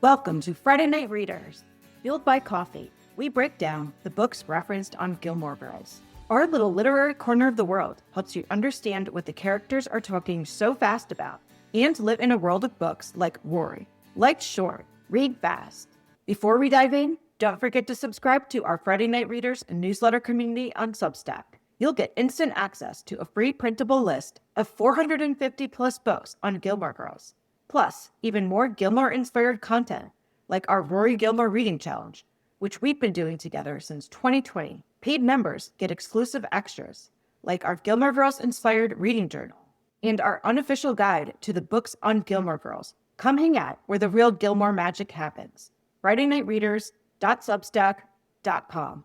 Welcome to Friday Night Readers. Fueled by coffee, we break down the books referenced on Gilmore Girls. Our little literary corner of the world helps you understand what the characters are talking so fast about and live in a world of books like Rory. Like short, read fast. Before we dive in, don't forget to subscribe to our Friday Night Readers newsletter community on Substack. You'll get instant access to a free printable list of 450 plus books on Gilmore Girls. Plus, even more Gilmore-inspired content, like our Rory Gilmore Reading Challenge, which we've been doing together since 2020. Paid members get exclusive extras, like our Gilmore Girls-inspired reading journal, and our unofficial guide to the books on Gilmore Girls. Come hang out where the real Gilmore magic happens. FridayNightReaders.substack.com.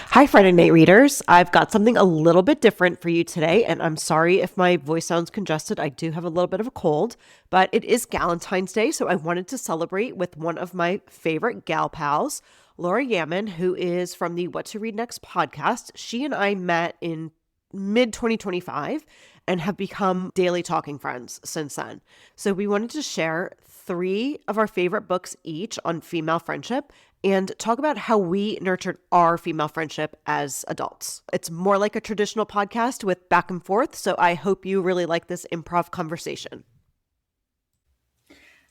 Hi, Friday Night Readers. I've got something a little bit different for you today, and I'm sorry if my voice sounds congested. I do have a little bit of a cold, but it is Galentine's Day, so I wanted to celebrate with one of my favorite gal pals, Laura Yaman, who is from the What to Read Next podcast. She and I met in mid-2025 and have become daily talking friends since then. So we wanted to share 3 of our favorite books each on female friendship and talk about how we nurtured our female friendship as adults. It's more like a traditional podcast with back and forth, so I hope you really like this improv conversation.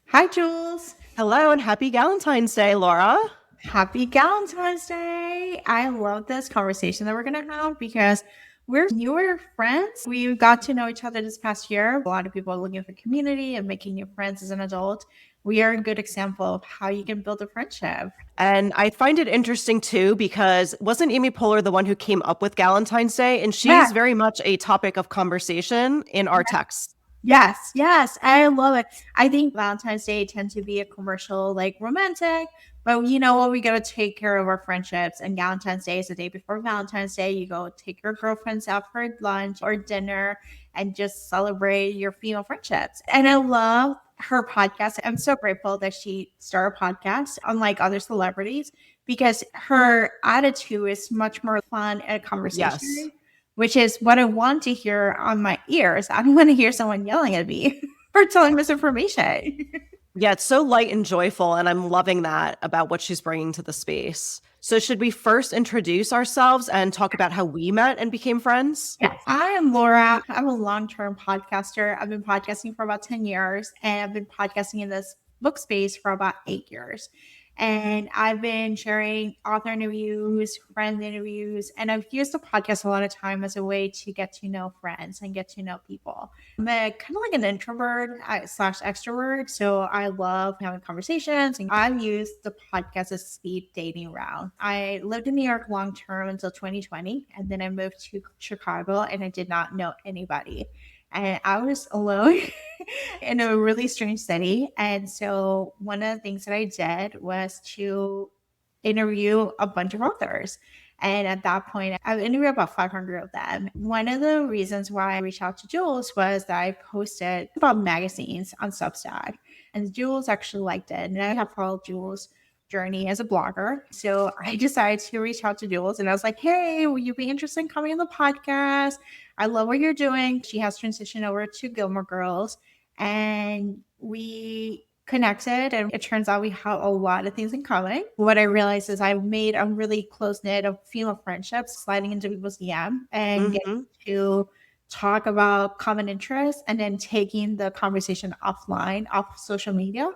Hi, Jules. Hello, and happy Galentine's Day, Laura. Happy Galentine's Day. I love this conversation that we're going to have because we're newer friends. We got to know each other this past year. A lot of people are looking for community and making new friends as an adult. We are a good example of how you can build a friendship. And I find it interesting, too, because wasn't Amy Poehler the one who came up with Galentine's Day? And she's very much a topic of conversation in our texts. Yes. I love it. I think Valentine's Day tends to be a commercial, like romantic, but you know what? We got to take care of our friendships. And Valentine's Day is the day before Valentine's Day. You go take your girlfriends out for lunch or dinner and just celebrate your female friendships. And I love her podcast. I'm so grateful that she started a podcast, unlike other celebrities, because her attitude is much more fun and conversation, which is what I want to hear on my ears. I don't want to hear someone yelling at me or telling misinformation. Yeah, it's so light and joyful, and I'm loving that about what she's bringing to the space. So should we first introduce ourselves and talk about how we met and became friends? Yes. I am Laura. I'm a long-term podcaster. I've been podcasting for about 10 years, and I've been podcasting in this book space for about 8 years. And I've been sharing author interviews, friend interviews, and I've used the podcast a lot of time as a way to get to know friends and get to know people. I'm kind of like an introvert / extrovert, so I love having conversations, and I've used the podcast as speed dating route. I lived in New York long term until 2020, and then I moved to Chicago, and I did not know anybody. And I was alone in a really strange city. And so one of the things that I did was to interview a bunch of authors. And at that point, I've interviewed about 500 of them. One of the reasons why I reached out to Jules was that I posted about magazines on Substack. And Jules actually liked it. And I have followed Jules' journey as a blogger. So I decided to reach out to Jules, and I was like, hey, will you be interested in coming on the podcast? I love what you're doing. She has transitioned over to Gilmore Girls, and we connected, and it turns out we have a lot of things in common. What I realized is I've made a really close-knit of female friendships, sliding into people's DM and getting to talk about common interests, and then taking the conversation offline, off social media,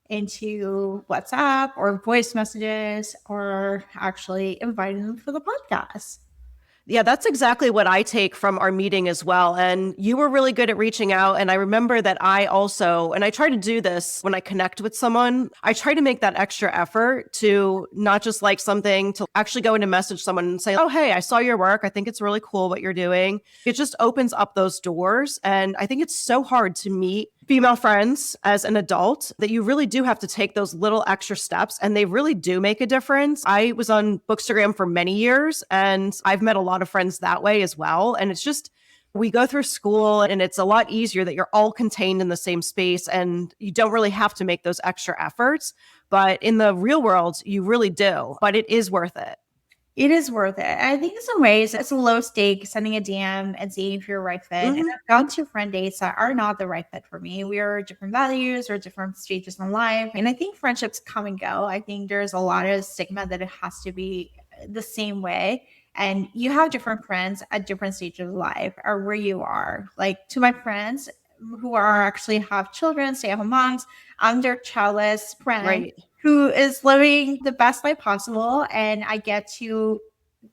into WhatsApp or voice messages, or actually inviting them for the podcast. Yeah, that's exactly what I take from our meeting as well. And you were really good at reaching out. And I remember that I also, and I try to do this when I connect with someone, I try to make that extra effort to not just like something, to actually go in and message someone and say, oh, hey, I saw your work. I think it's really cool what you're doing. It just opens up those doors. And I think it's so hard to meet female friends as an adult that you really do have to take those little extra steps, and they really do make a difference. I was on Bookstagram for many years, and I've met a lot of friends that way as well. And it's just, we go through school, and it's a lot easier that you're all contained in the same space, and you don't really have to make those extra efforts. But in the real world, you really do. But it is worth it. It is worth it. I think in some ways it's a low stake sending a DM and seeing if you're a right fit. And I've gone to friend dates that are not the right fit for me. We are different values or different stages in life. And I think friendships come and go. I think there's a lot of stigma that it has to be the same way. And you have different friends at different stages of life or where you are. Like to my friends who are actually have children, stay at home moms, I'm their childless friend. Right. Who is living the best life possible, and I get to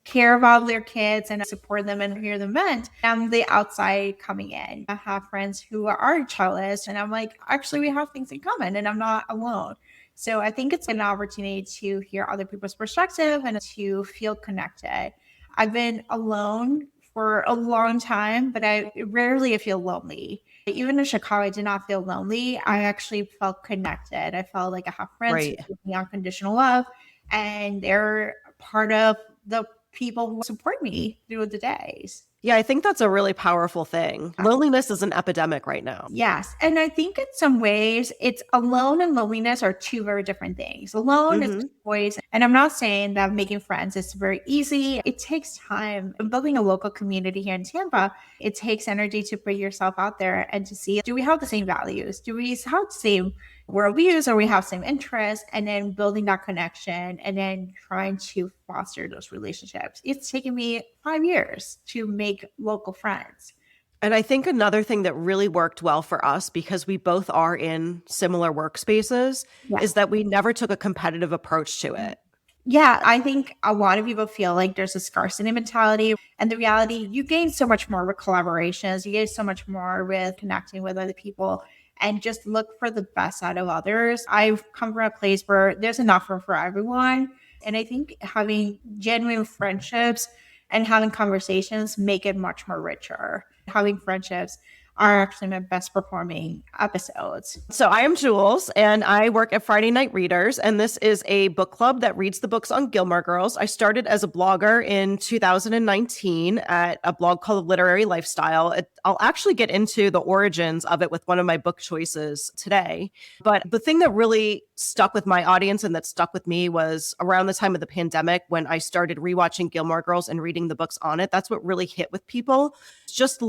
care about their kids and support them and hear them vent. I'm the outside coming in. I have friends who are childless, and I'm like, actually, we have things in common, and I'm not alone. So I think it's an opportunity to hear other people's perspective and to feel connected. I've been alone for a long time, but I rarely feel lonely. Even in Chicago, I did not feel lonely. I actually felt connected. I felt like I have friends who Right. give me unconditional love, and they're part of the people who support me through the days. Yeah, I think that's a really powerful thing. Loneliness is an epidemic right now. Yes. And I think in some ways, it's alone and loneliness are two very different things. Alone is choice. And I'm not saying that making friends is very easy. It takes time. Building a local community here in Tampa, it takes energy to put yourself out there and to see, do we have the same values? Do we have the same worldviews or we have same interests? And then building that connection and then trying to foster those relationships. It's taken me 5 years to make local friends. And I think another thing that really worked well for us, because we both are in similar workspaces, is that we never took a competitive approach to it. Yeah, I think a lot of people feel like there's a scarcity mentality. And the reality, you gain so much more with collaborations. You gain so much more with connecting with other people and just look for the best out of others. I've come from a place where there's enough room for everyone. And I think having genuine friendships and having conversations make it much more richer. Having friendships are actually my best performing episodes. So I am Jules, and I work at Friday Night Readers, and this is a book club that reads the books on Gilmore Girls. I started as a blogger in 2019 at a blog called Literary Lifestyle. I'll actually get into the origins of it with one of my book choices today. But the thing that really stuck with my audience and that stuck with me was around the time of the pandemic when I started rewatching Gilmore Girls and reading the books on it. That's what really hit with people. Just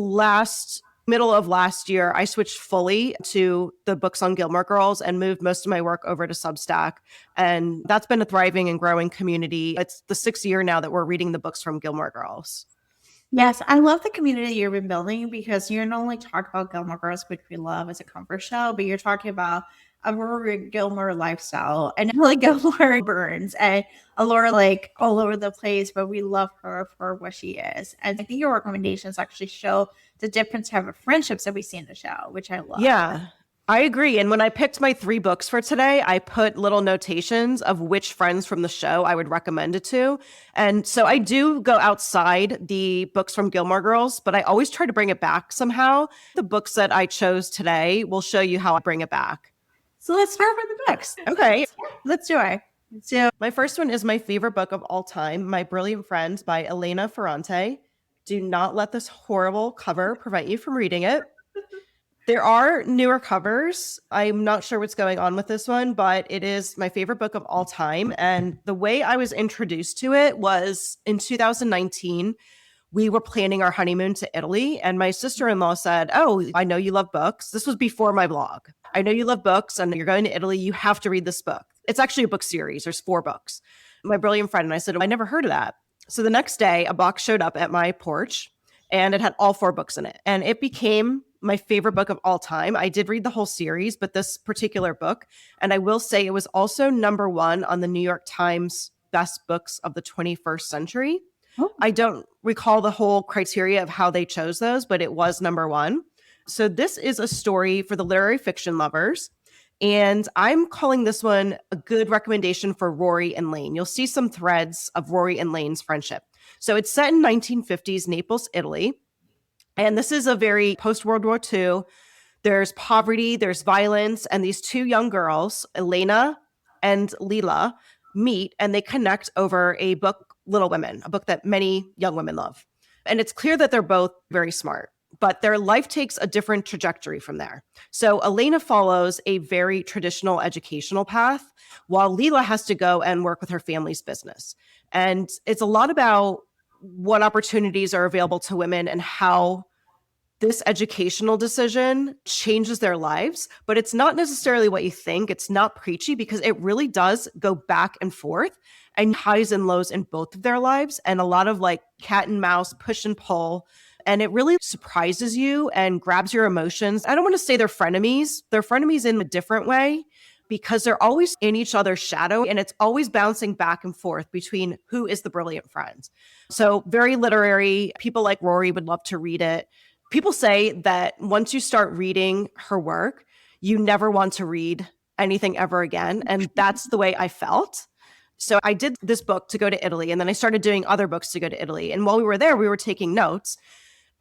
middle of last year, I switched fully to the books on Gilmore Girls and moved most of my work over to Substack. And that's been a thriving and growing community. It's the 6th year now that we're reading the books from Gilmore Girls. Yes, I love the community you've been building because you're not only talking about Gilmore Girls, which we love as a comfort show, but you're talking about a Rory Gilmore lifestyle and like Gilmore Burns and a Laura like all over the place, but we love her for what she is. And I think your recommendations actually show the different type of friendships that we see in the show, which I love. Yeah, I agree. And when I picked my 3 books for today, I put little notations of which friends from the show I would recommend it to. And so I do go outside the books from Gilmore Girls, but I always try to bring it back somehow. The books that I chose today will show you how I bring it back. So let's start with the books. Okay. Let's do it. So my first one is my favorite book of all time, My Brilliant Friend by Elena Ferrante. Do not let this horrible cover prevent you from reading it. There are newer covers. I'm not sure what's going on with this one, but it is my favorite book of all time. And the way I was introduced to it was in 2019. We were planning our honeymoon to Italy, and my sister-in-law said, "Oh, I know you love books." This was before my blog. "I know you love books and you're going to Italy. You have to read this book." It's actually a book series. There's 4 books. My Brilliant Friend. And I said, "I never heard of that." So the next day, a box showed up at my porch and it had all 4 books in it. And it became my favorite book of all time. I did read the whole series, but this particular book, and I will say it was also number 1 on the New York Times best books of the 21st century. Oh. I don't recall the whole criteria of how they chose those, but it was number 1. So this is a story for the literary fiction lovers. And I'm calling this one a good recommendation for Rory and Lane. You'll see some threads of Rory and Lane's friendship. So it's set in 1950s Naples, Italy. And this is a very post-World War II. There's poverty, there's violence, and these 2 young girls, Elena and Lila, meet and they connect over a book, Little Women, a book that many young women love. And it's clear that they're both very smart. but their life takes a different trajectory from there. So Elena follows a very traditional educational path, while Leela has to go and work with her family's business. And it's a lot about what opportunities are available to women and how this educational decision changes their lives, but it's not necessarily what you think. It's not preachy because it really does go back and forth and highs and lows in both of their lives, and a lot of like cat and mouse, push and pull. And it really surprises you and grabs your emotions. I don't want to say they're frenemies. They're frenemies in a different way because they're always in each other's shadow, and it's always bouncing back and forth between who is the brilliant friend. So very literary. People like Rory would love to read it. People say that once you start reading her work, you never want to read anything ever again. And that's the way I felt. So I did this book to go to Italy, and then I started doing other books to go to Italy. And while we were there, we were taking notes.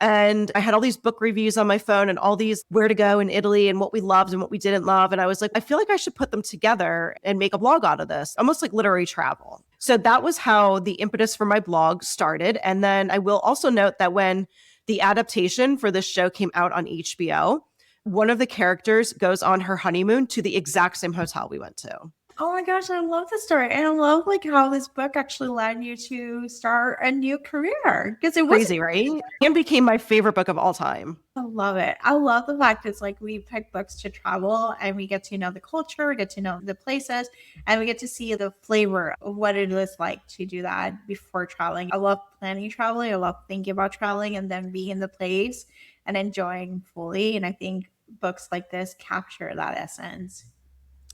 And I had all these book reviews on my phone and all these where to go in Italy and what we loved and what we didn't love. And I was like, I feel like I should put them together and make a blog out of this, almost like literary travel. So that was how the impetus for my blog started. And then I will also note that when the adaptation for this show came out on HBO, one of the characters goes on her honeymoon to the exact same hotel we went to. Oh my gosh, I love this story. And I love like how this book actually led you to start a new career. Because it was crazy, right? And became my favorite book of all time. I love it. I love the fact it's like we pick books to travel and we get to know the culture, we get to know the places, and we get to see the flavor of what it is like to do that before traveling. I love planning traveling. I love thinking about traveling and then being in the place and enjoying fully. And I think books like this capture that essence.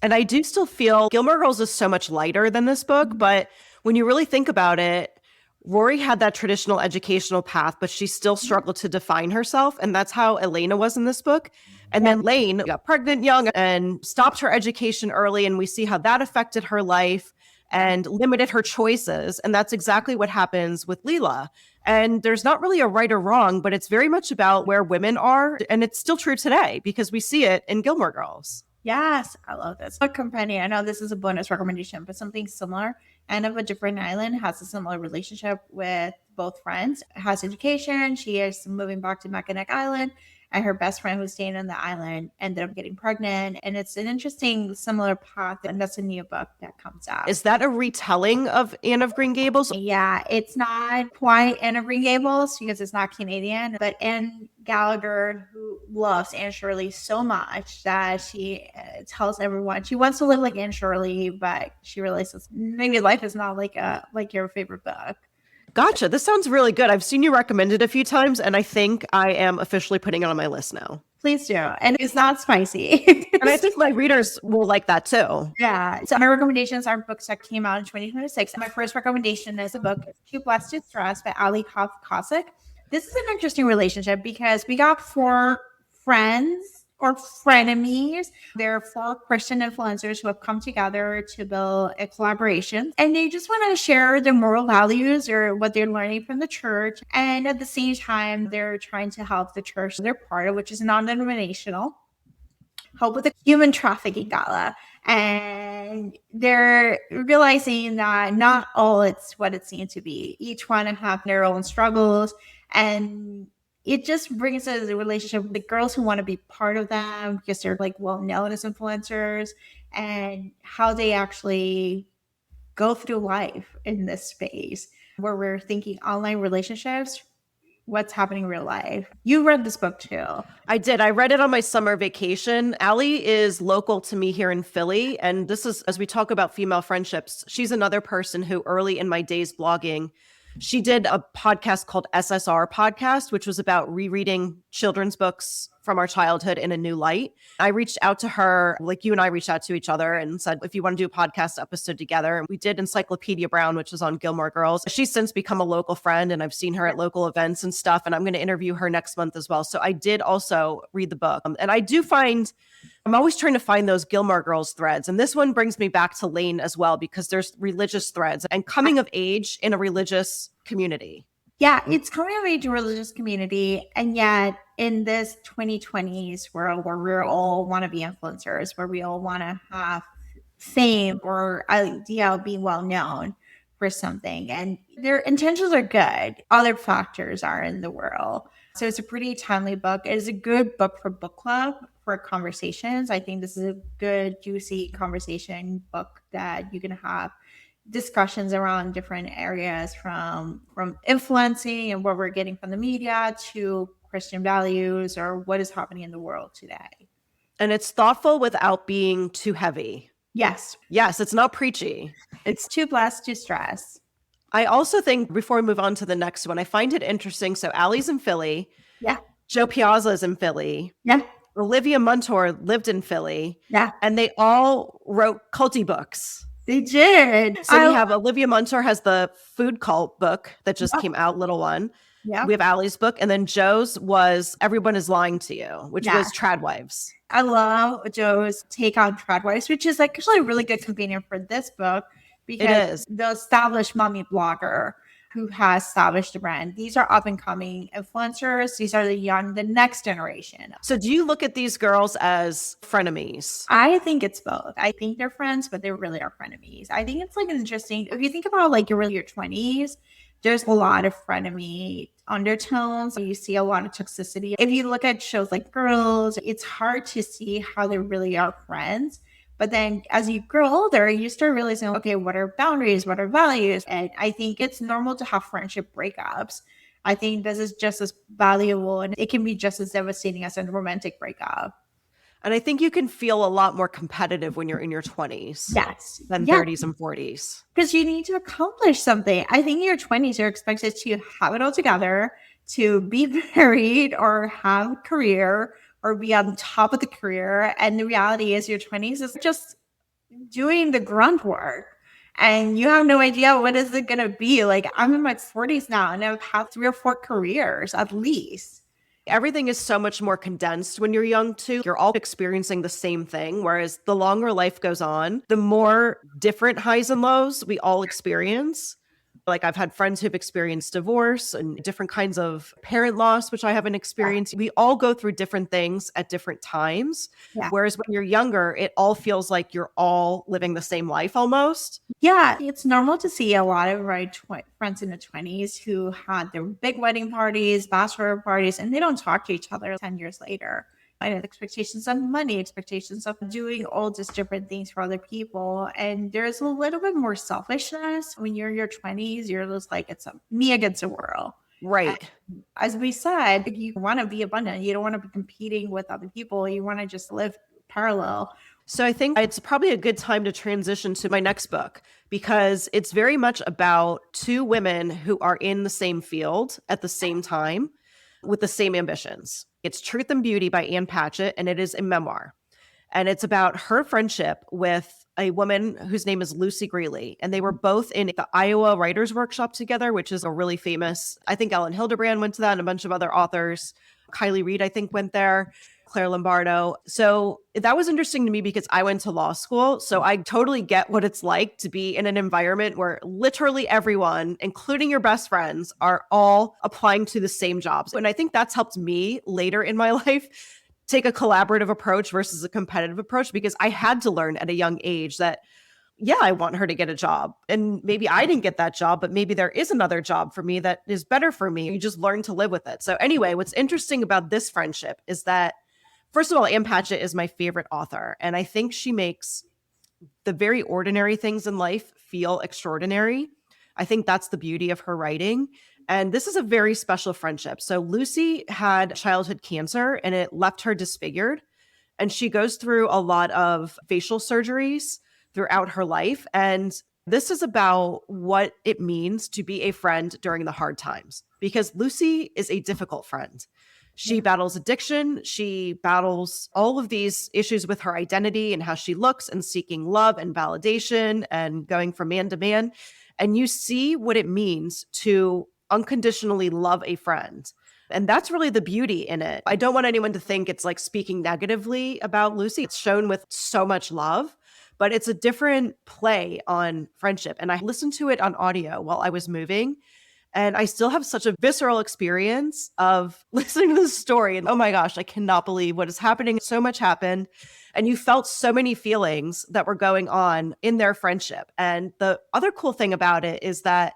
And I do still feel Gilmore Girls is so much lighter than this book, but when you really think about it, Rory had that traditional educational path, but she still struggled to define herself. And that's how Elena was in this book. And then Lane got pregnant young and stopped her education early. And we see how that affected her life and limited her choices. And that's exactly what happens with Leela. And there's not really a right or wrong, but it's very much about where women are. And it's still true today because we see it in Gilmore Girls. Yes, I love this. A companion, I know this is a bonus recommendation, but something similar. Anne of a Different Island has a similar relationship with both friends. Has education. She is moving back to Mackinac Island, and her best friend who's staying on the island ended up getting pregnant. And it's an interesting, similar path. And that's a new book that comes out. Is that a retelling of Anne of Green Gables? Yeah, it's not quite Anne of Green Gables because it's not Canadian, but Anne Gallagher, who loves Anne Shirley so much that she tells everyone she wants to live like Anne Shirley, but she realizes maybe life is not like your favorite book. Gotcha. This sounds really good. I've seen you recommend it a few times, and I think I am officially putting it on my list now. Please do. And it's not spicy. And I think my readers will like that too. Yeah. So my recommendations are books that came out in 2026. My first recommendation is a book, Too Blessed to Stress by Alli Hoff Kosik. This is an interesting relationship because we got 4 friends or frenemies. They're 4 Christian influencers who have come together to build a collaboration. And they just want to share their moral values or what they're learning from the church. And at the same time, they're trying to help the church they're part of, which is non-denominational, help with the human trafficking gala. And they're realizing that not all it's what it seemed to be. Each one have their own struggles. And it just brings us a relationship with the girls who want to be part of them because they're like well-known as influencers, and how they actually go through life in this space where we're thinking online relationships, what's happening in real life. You read this book too. I did. I read it on my summer vacation. Alli is local to me here in Philly. And this is, as we talk about female friendships, she's another person who early in my days blogging, she did a podcast called SSR Podcast, which was about rereading children's books from our childhood in a new light. I reached out to her, like you and I reached out to each other and said, if you want to do a podcast episode together. And we did Encyclopedia Brown, which was on Gilmore Girls. She's since become a local friend and I've seen her at local events and stuff. And I'm going to interview her next month as well. So I did also read the book. And I do find, I'm always trying to find those Gilmore Girls threads. And this one brings me back to Lane as well, because there's religious threads and coming of age in a religious community. Yeah, it's coming of age religious community. And yet in this 2020s world where we all want to be influencers, where we all want to have fame or idea of being well known for something, and their intentions are good, other factors are in the world. So it's a pretty timely book. It is a good book for book club, for conversations. I think this is a good, juicy conversation book that you can have discussions around different areas from influencing and what we're getting from the media to Christian values or what is happening in the world today. And it's thoughtful without being too heavy. Yes. Yes, it's not preachy. It's too blessed to stress. I also think, before we move on to the next one, I find it interesting. So Alli's in Philly. Yeah. Joe Piazza's in Philly. Yeah. Olivia Muntor lived in Philly. Yeah. And they all wrote culty books. They did. So we have Olivia Muntor has the food cult book that just came out, little one. Yeah. We have Alli's book. And then Joe's was Everyone is Lying to You, which was Tradwives. I love Joe's take on Tradwives, which is actually a really good companion for this book because the established mommy blogger who has established the brand. These are up and coming influencers. These are the next generation. So do you look at these girls as frenemies? I think it's both. I think they're friends, but they really are frenemies. I think it's like interesting. If you think about like your 20s, there's a lot of frenemy undertones. You see a lot of toxicity. If you look at shows like Girls, it's hard to see how they really are friends. But then as you grow older, you start realizing, okay, what are boundaries? What are values? And I think it's normal to have friendship breakups. I think this is just as valuable and it can be just as devastating as a romantic breakup. And I think you can feel a lot more competitive when you're in your 20s. Yes. Than 30s and 40s. Because you need to accomplish something. I think in your 20s, you're expected to have it all together, to be married or have a career or be on top of the career. And the reality is your 20s is just doing the grunt work. And you have no idea what is it going to be. Like I'm in my 40s now and I've had 3 or 4 careers at least. Everything is so much more condensed when you're young too. You're all experiencing the same thing. Whereas the longer life goes on, the more different highs and lows we all experience. Like I've had friends who've experienced divorce and different kinds of parent loss, which I haven't experienced. We all go through different things at different times. Yeah. Whereas when you're younger, it all feels like you're all living the same life almost. Yeah, it's normal to see a lot of my friends in the 20s who had their big wedding parties, bachelor parties, and they don't talk to each other 10 years later. I had expectations of money, expectations of doing all these different things for other people. And there's a little bit more selfishness. When you're in your 20s, you're just like, it's me against the world. Right. As we said, you want to be abundant. You don't want to be competing with other people. You want to just live parallel. So I think it's probably a good time to transition to my next book because it's very much about 2 women who are in the same field at the same time with the same ambitions. It's Truth and Beauty by Ann Patchett, and it is a memoir. And it's about her friendship with a woman whose name is Lucy Greeley. And they were both in the Iowa Writers Workshop together, which is a really famous, I think Ellen Hildebrand went to that and a bunch of other authors. Kylie Reed, I think, went there. Claire Lombardo. So that was interesting to me because I went to law school. So I totally get what it's like to be in an environment where literally everyone, including your best friends, are all applying to the same jobs. And I think that's helped me later in my life take a collaborative approach versus a competitive approach because I had to learn at a young age that, yeah, I want her to get a job. And maybe I didn't get that job, but maybe there is another job for me that is better for me. You just learn to live with it. So anyway, what's interesting about this friendship is that first of all, Ann Patchett is my favorite author, and I think she makes the very ordinary things in life feel extraordinary. I think that's the beauty of her writing, and this is a very special friendship. So Lucy had childhood cancer, and it left her disfigured, and she goes through a lot of facial surgeries throughout her life, and this is about what it means to be a friend during the hard times, because Lucy is a difficult friend. She battles addiction. She battles all of these issues with her identity and how she looks and seeking love and validation and going from man to man. And you see what it means to unconditionally love a friend. And that's really the beauty in it. I don't want anyone to think it's like speaking negatively about Lucy. It's shown with so much love, but it's a different play on friendship. And I listened to it on audio while I was moving. And I still have such a visceral experience of listening to this story. And oh my gosh, I cannot believe what is happening. So much happened. And you felt so many feelings that were going on in their friendship. And the other cool thing about it is that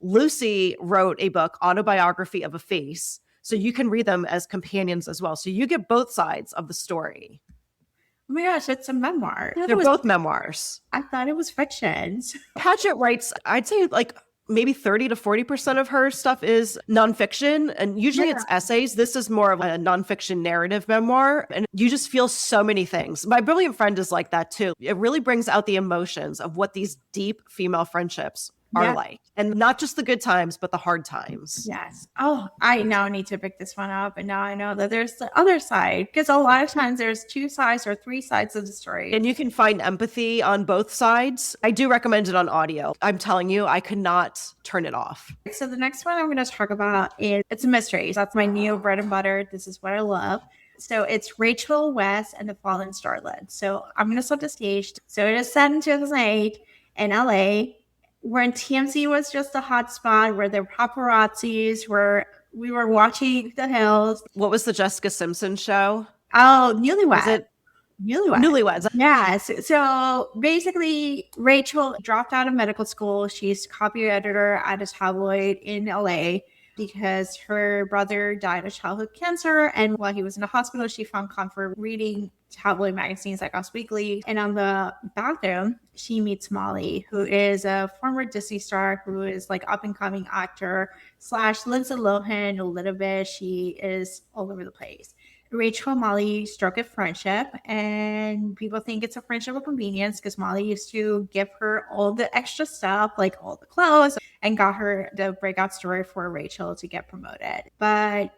Lucy wrote a book, Autobiography of a Face. So you can read them as companions as well. So you get both sides of the story. Oh my gosh, it's a memoir. They're both memoirs. I thought it was fiction. Patchett writes, I'd say like maybe 30 to 40% of her stuff is nonfiction. And usually it's essays. This is more of a nonfiction narrative memoir. And you just feel so many things. My Brilliant Friend is like that too. It really brings out the emotions of what these deep female friendships are like. And not just the good times, but the hard times. Yes. Oh, I now need to pick this one up. And now I know that there's the other side, because a lot of times there's 2 sides or 3 sides of the story. And you can find empathy on both sides. I do recommend it on audio. I'm telling you, I could not turn it off. So the next one I'm going to talk about is, it's a mystery. That's my new bread and butter. This is what I love. So it's Rachel West and the Fallen Starlet. So I'm going to set the stage. So it is set in 2008 in LA, when TMZ was just a hot spot, where the paparazzis were, we were watching the hills. What was the Jessica Simpson show? Oh, Newlyweds. Was it Newlyweds. Yes. So basically, Rachel dropped out of medical school. She's copy editor at a tabloid in LA because her brother died of childhood cancer. And while he was in the hospital, she found comfort reading tabloid magazines like Us Weekly. And on the bathroom, she meets Molly, who is a former Disney star, who is like up and coming actor / Lindsay Lohan a little bit. She is all over the place. Rachel and Molly struck a friendship, and people think it's a friendship of convenience because Molly used to give her all the extra stuff, like all the clothes, and got her the breakout story for Rachel to get promoted. But a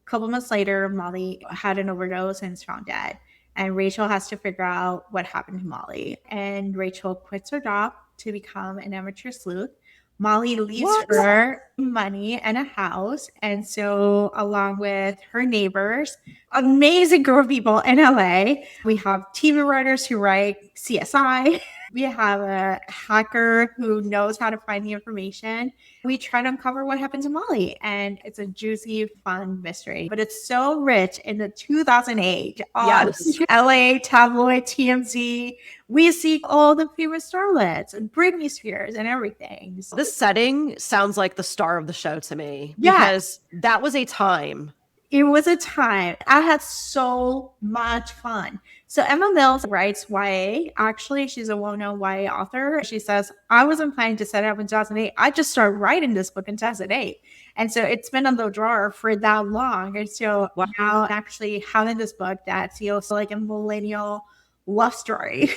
couple months later, Molly had an overdose and is found dead. And Rachel has to figure out what happened to Molly. And Rachel quits her job to become an amateur sleuth. Molly leaves her money and a house. And so, along with her neighbors, amazing group of people in LA, we have TV writers who write CSI. We have a hacker who knows how to find the information. We try to uncover what happened to Molly. And it's a juicy, fun mystery. But it's so rich in the 2008 LA tabloid TMZ. We see all the famous starlets and Britney Spears and everything. So this setting sounds like the star of the show to me. Because that was a time. It was a time. I had so much fun. So Emma Mills writes YA. Actually, she's a well-known YA author. She says, I wasn't planning to set it up in 2008. I just started writing this book in 2008. And so it's been on the drawer for that long. And so now actually having this book that feels like a millennial love story.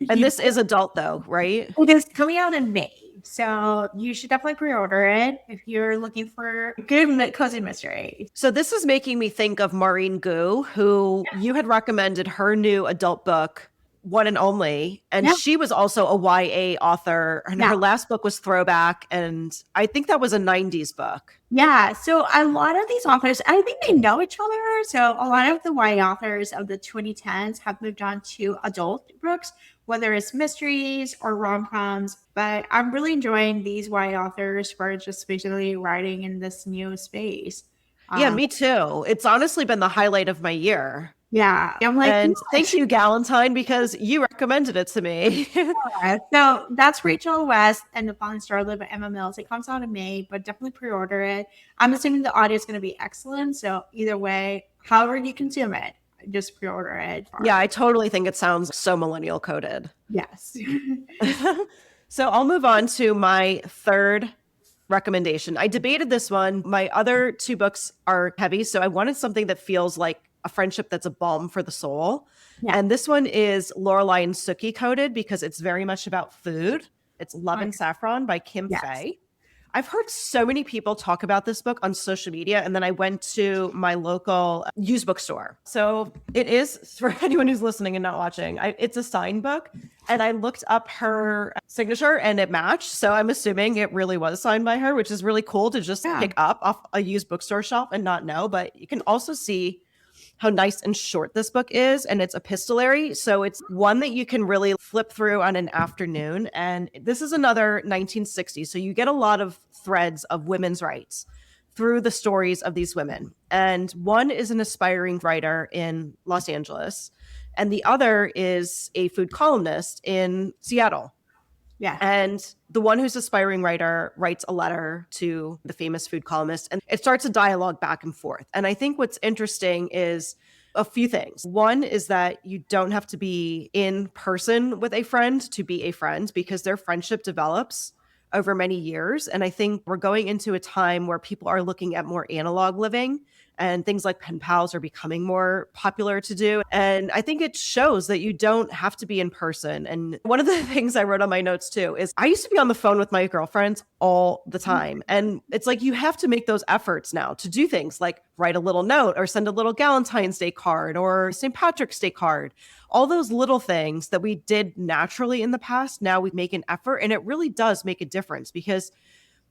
And this is adult though, right? It is coming out in May. So you should definitely pre-order it if you're looking for good cozy mystery. So this is making me think of Maureen Gu, who you had recommended her new adult book, One and Only. And she was also a YA author. And her last book was Throwback. And I think that was a 90s book. Yeah. So a lot of these authors, I think they know each other. So a lot of the YA authors of the 2010s have moved on to adult books, whether it's mysteries or rom-coms. But I'm really enjoying these YA authors who are just basically writing in this new space. Yeah, me too. It's honestly been the highlight of my year. Yeah. I'm like, and thank you, Galentine, because you recommended it to me. So that's Rachel West and the Fallen Starlet by Emma Mills. It comes out in May, but definitely pre-order it. I'm assuming the audio is going to be excellent. So either way, however you consume it, just pre-order it. Yeah, I totally think it sounds so millennial coded. Yes. So I'll move on to my third recommendation. I debated this one. My other 2 books are heavy, so I wanted something that feels like a friendship that's a balm for the soul. Yeah. And this one is Lorelai and Sookie coded because it's very much about food. It's Love and Saffron by Kim Fay. I've heard so many people talk about this book on social media, and then I went to my local used bookstore. So it is, for anyone who's listening and not watching, it's a signed book, and I looked up her signature and it matched. So I'm assuming it really was signed by her, which is really cool to just pick up off a used bookstore shelf and not know. But you can also see how nice and short this book is, and it's epistolary. So it's one that you can really flip through on an afternoon. And this is another 1960s. So you get a lot of threads of women's rights through the stories of these women. And one is an aspiring writer in Los Angeles, and the other is a food columnist in Seattle. Yeah. And the one who's aspiring writer writes a letter to the famous food columnist, and it starts a dialogue back and forth. And I think what's interesting is a few things. One is that you don't have to be in person with a friend to be a friend, because their friendship develops over many years. And I think we're going into a time where people are looking at more analog living, and things like pen pals are becoming more popular to do. And I think it shows that you don't have to be in person. And one of the things I wrote on my notes too is I used to be on the phone with my girlfriends all the time. And it's like you have to make those efforts now to do things like write a little note or send a little Galentine's Day card or St. Patrick's Day card. All those little things that we did naturally in the past, now we make an effort. And it really does make a difference, because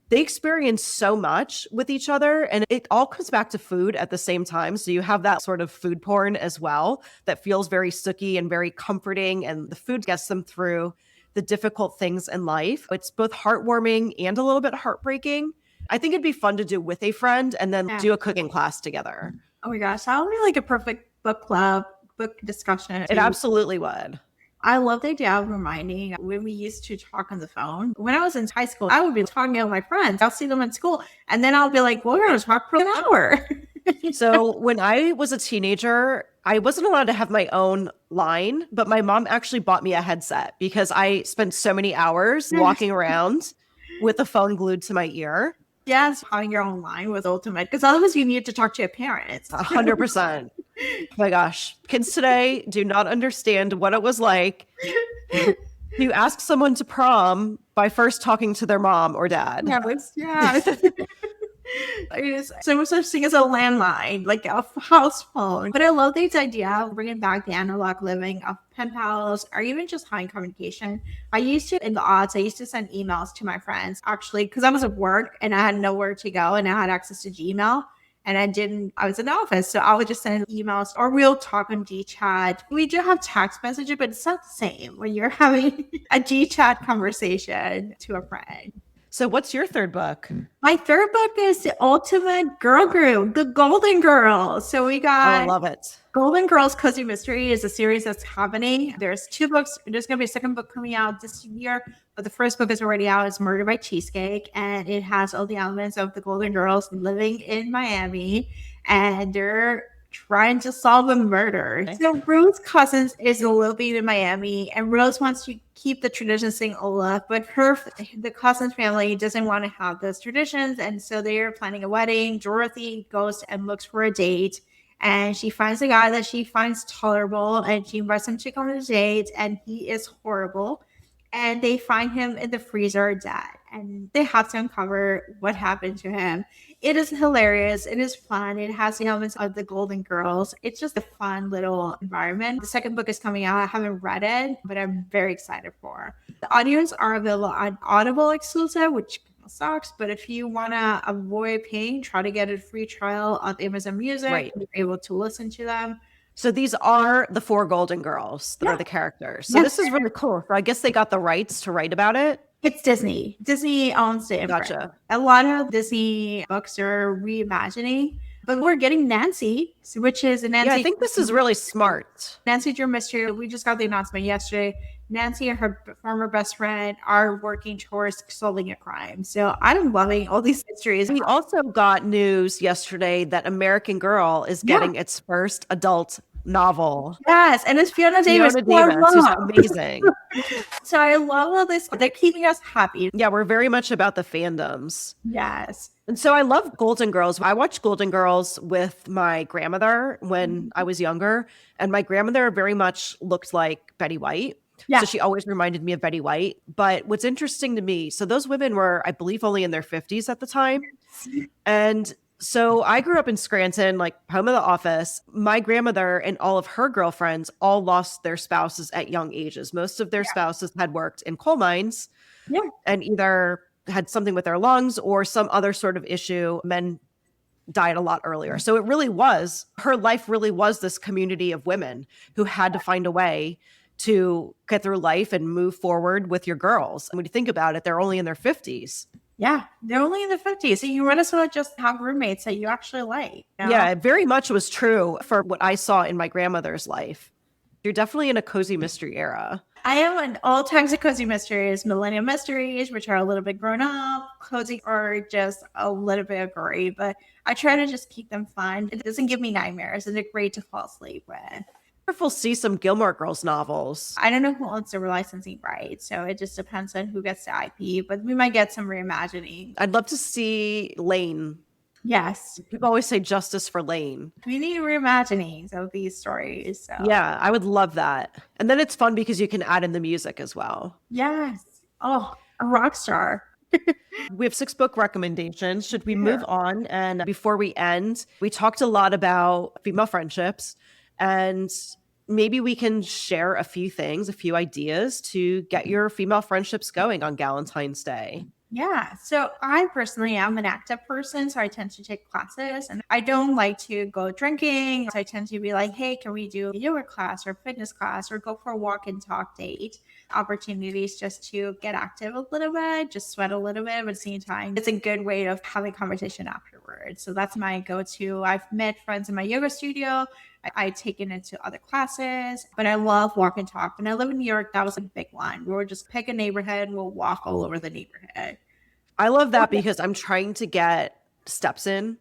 they experience so much with each other, and it all comes back to food at the same time. So you have that sort of food porn as well that feels very Sookie and very comforting, and the food gets them through the difficult things in life. It's both heartwarming and a little bit heartbreaking. I think it'd be fun to do with a friend and then do a cooking class together. Oh my gosh, that would be like a perfect book club, book discussion. It absolutely would. I love the idea of reminding when we used to talk on the phone. When I was in high school, I would be talking to my friends. I'll see them in school, and then I'll be like, well, we're going to talk for an hour. So when I was a teenager, I wasn't allowed to have my own line, but my mom actually bought me a headset because I spent so many hours walking around with the phone glued to my ear. Yes, having your own line was ultimate, because otherwise you need to talk to your parents. 100%. Oh my gosh. Kids today do not understand what it was like to ask someone to prom by first talking to their mom or dad. Yeah. So much such thing as a landline, like a house phone. But I love this idea of bringing back the analog living of pen pals, or even just high communication. I used to, in the odds, I used to send emails to my friends, actually, because I was at work and I had nowhere to go and I had access to Gmail. And I was in the office, so I would just send emails, or we'll talk on GChat. We do have text messages, but it's not the same when you're having a GChat conversation to a friend. So what's your third book? My third book is the ultimate girl group, the Golden Girls. So we got I love it. Golden Girls Cozy Mystery is a series that's happening. There's 2 books. There's going to be a second book coming out this year, but the first book is already out. It's Murder by Cheesecake, and it has all the elements of the Golden Girls living in Miami, and they're trying to solve a murder. Okay. So Rose's cousins is living in Miami, and Rose wants to keep the traditions thing alive, but the cousin's family doesn't want to have those traditions, and so they're planning a wedding. Dorothy goes and looks for a date, and she finds a guy that she finds tolerable, and she invites him to come on a date, and he is horrible. And they find him in the freezer dead, and they have to uncover what happened to him. It is hilarious. It is fun. It has the elements of the Golden Girls. It's just a fun little environment. The second book is coming out. I haven't read it, but I'm very excited for it. The audios are available on Audible exclusive, which sucks, but if you want to avoid paying, try to get a free trial on Amazon Music. Right. You're able to listen to them. So these are the 4 Golden Girls that are the characters. So this is really cool. So I guess they got the rights to write about it. It's Disney. Disney owns the imprint. Gotcha. A lot of Disney books are reimagining, but we're getting Nancy, which is Nancy. Yeah, I think this is really smart. Nancy Drew Mystery. We just got the announcement yesterday. Nancy and her former best friend are working towards solving a crime. So I'm loving all these mysteries. We also got news yesterday that American Girl is getting its first adult novel. Yes, and it's Fiona Davis. Who's amazing. So I love all this. They're keeping us happy. Yeah, we're very much about the fandoms. Yes. And so I love Golden Girls. I watched Golden Girls with my grandmother when I was younger, and my grandmother very much looked like Betty White. Yeah. So she always reminded me of Betty White. But what's interesting to me, so those women were, I believe, only in their 50s at the time. And so I grew up in Scranton, like home of the office. My grandmother and all of her girlfriends all lost their spouses at young ages. Most of their spouses had worked in coal mines and either had something with their lungs or some other sort of issue. Men died a lot earlier. So it really was, her life really was this community of women who had to find a way to get through life and move forward with your girls. And when you think about it, they're only in their 50s. Yeah, they're only in the 50s. So you might as well just have roommates that you actually like. You know? Yeah, it very much was true for what I saw in my grandmother's life. You're definitely in a cozy mystery era. I am an all types of cozy mysteries, millennial mysteries, which are a little bit grown up, cozy, or just a little bit gory, but I try to just keep them fun. It doesn't give me nightmares, and they're great to fall asleep with. If we'll see some Gilmore Girls novels. I don't know who owns the licensing rights, so it just depends on who gets the IP, but we might get some reimagining. I'd love to see Lane. Yes. People always say justice for Lane. We need reimaginings of these stories. So. Yeah, I would love that. And then it's fun because you can add in the music as well. Yes. Oh, a rock star. We have 6 book recommendations. Should we move on? And before we end, we talked a lot about female friendships, and maybe we can share a few things, a few ideas to get your female friendships going on Galentine's Day. Yeah. So I personally am an active person, so I tend to take classes, and I don't like to go drinking. So I tend to be like, hey, can we do a yoga class or fitness class or go for a walk and talk date? Opportunities just to get active a little bit, just sweat a little bit, but at the same time, it's a good way of having conversation afterwards. So that's my go-to. I've met friends in my yoga studio. I've taken it to other classes, but I love walk and talk. When I live in New York, that was a big one. We would just pick a neighborhood and we'll walk all over the neighborhood. I love that because I'm trying to get steps in,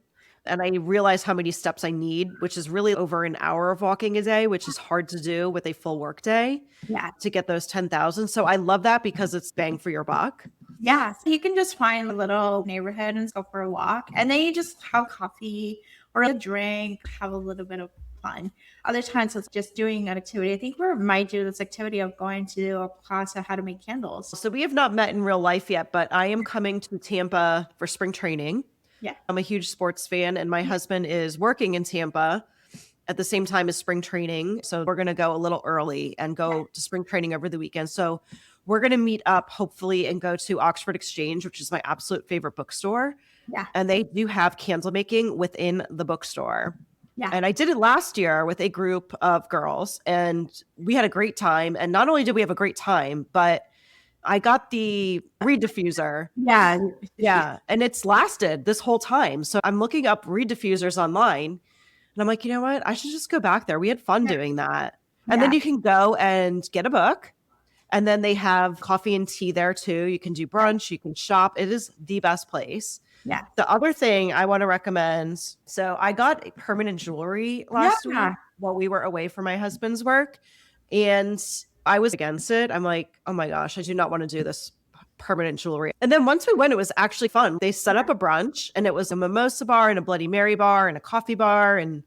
and I realize how many steps I need, which is really over an hour of walking a day, which is hard to do with a full work day. Yeah. To get those 10,000. So I love that because it's bang for your buck. Yeah. So you can just find a little neighborhood and go for a walk, and then you just have coffee or a drink, have a little bit of fun. Other times it's just doing an activity. I think we might do this activity of going to a class on how to make candles. So we have not met in real life yet, but I am coming to Tampa for spring training. Yeah. I'm a huge sports fan, and my husband is working in Tampa at the same time as spring training. So we're going to go a little early and go to spring training over the weekend. So we're going to meet up hopefully and go to Oxford Exchange, which is my absolute favorite bookstore. Yeah. And they do have candle making within the bookstore. Yeah. And I did it last year with a group of girls, and we had a great time. And not only did we have a great time, but I got the reed diffuser. Yeah. Yeah. And it's lasted this whole time. So I'm looking up reed diffusers online, and I'm like, you know what? I should just go back there. We had fun doing that. And then you can go and get a book. And then they have coffee and tea there too. You can do brunch, you can shop. It is the best place. Yeah. The other thing I want to recommend. So I got permanent jewelry last week while we were away from my husband's work. And I was against it. I'm like, oh my gosh, I do not want to do this permanent jewelry. And then once we went, it was actually fun. They set up a brunch, and it was a mimosa bar and a Bloody Mary bar and a coffee bar and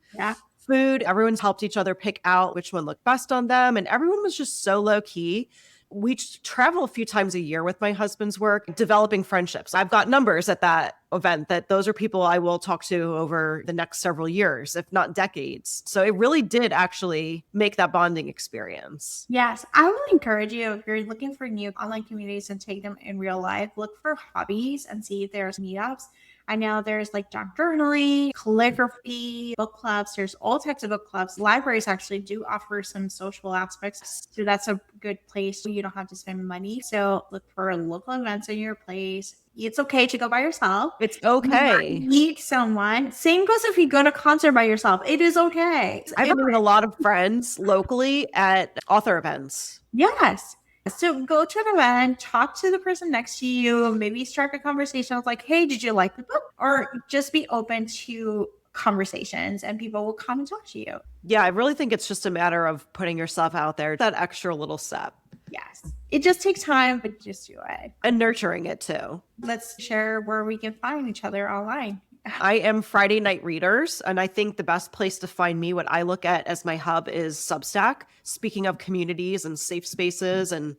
food. Everyone's helped each other pick out which one looked best on them. And everyone was just so low key. We travel a few times a year with my husband's work, developing friendships. I've got numbers at that event that those are people I will talk to over the next several years, if not decades. So it really did actually make that bonding experience. Yes. I would encourage you, if you're looking for new online communities and take them in real life, look for hobbies and see if there's meetups. I know there's like junk journaling, calligraphy, book clubs. There's all types of book clubs. Libraries actually do offer some social aspects. So that's a good place where you don't have to spend money. So look for local events in your place. It's okay to go by yourself. It's okay. You meet someone. Same goes if you go to a concert by yourself. It is okay. I've made a lot of friends locally at author events. Yes. So go to an event, talk to the person next to you, maybe strike a conversation of like, hey, did you like the book? Or just be open to conversations, and people will come and talk to you. Yeah, I really think it's just a matter of putting yourself out there, that extra little step. Yes. It just takes time, but just do it. And nurturing it too. Let's share where we can find each other online. I am Friday Night Readers, and I think the best place to find me, what I look at as my hub, is Substack. Speaking of communities and safe spaces and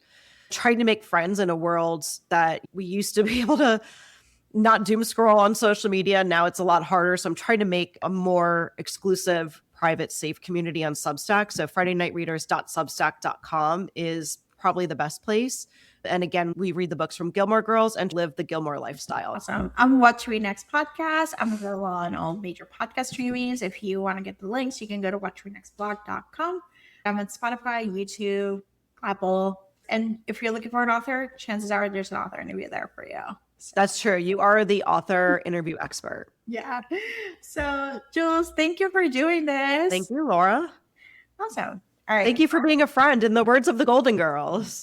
trying to make friends in a world that we used to be able to not doom scroll on social media. Now it's a lot harder. So I'm trying to make a more exclusive, private, safe community on Substack. So FridayNightReaders.substack.com is probably the best place. And again, we read the books from Gilmore Girls and live the Gilmore lifestyle. Awesome. I'm What to Read Next podcast. I'm available on all major podcast streamings. If you want to get the links, you can go to whattoreadnextblog.com. I'm on Spotify, YouTube, Apple. And if you're looking for an author, chances are there's an author interview there for you. So. That's true. You are the author interview expert. Yeah. So, Jules, thank you for doing this. Thank you, Laura. Awesome. All right. Thank you for being a friend, in the words of the Golden Girls.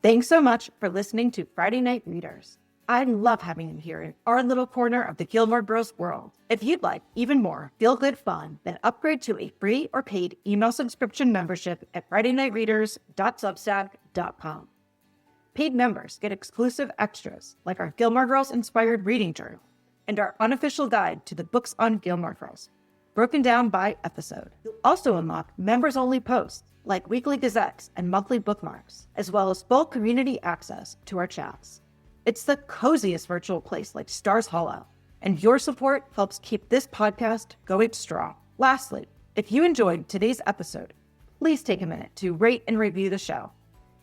Thanks so much for listening to Friday Night Readers. I love having you here in our little corner of the Gilmore Girls world. If you'd like even more feel-good fun, then upgrade to a free or paid email subscription membership at FridayNightReaders.substack.com. Paid members get exclusive extras like our Gilmore Girls inspired reading journal and our unofficial guide to the books on Gilmore Girls, broken down by episode. You'll also unlock members-only posts like weekly gazettes and monthly bookmarks, as well as full community access to our chats. It's the coziest virtual place like Stars Hollow, and your support helps keep this podcast going strong. Lastly, if you enjoyed today's episode, please take a minute to rate and review the show.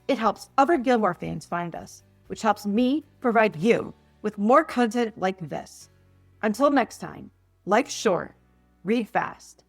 It helps other Gilmore fans find us, which helps me provide you with more content like this. Until next time, life short, read fast.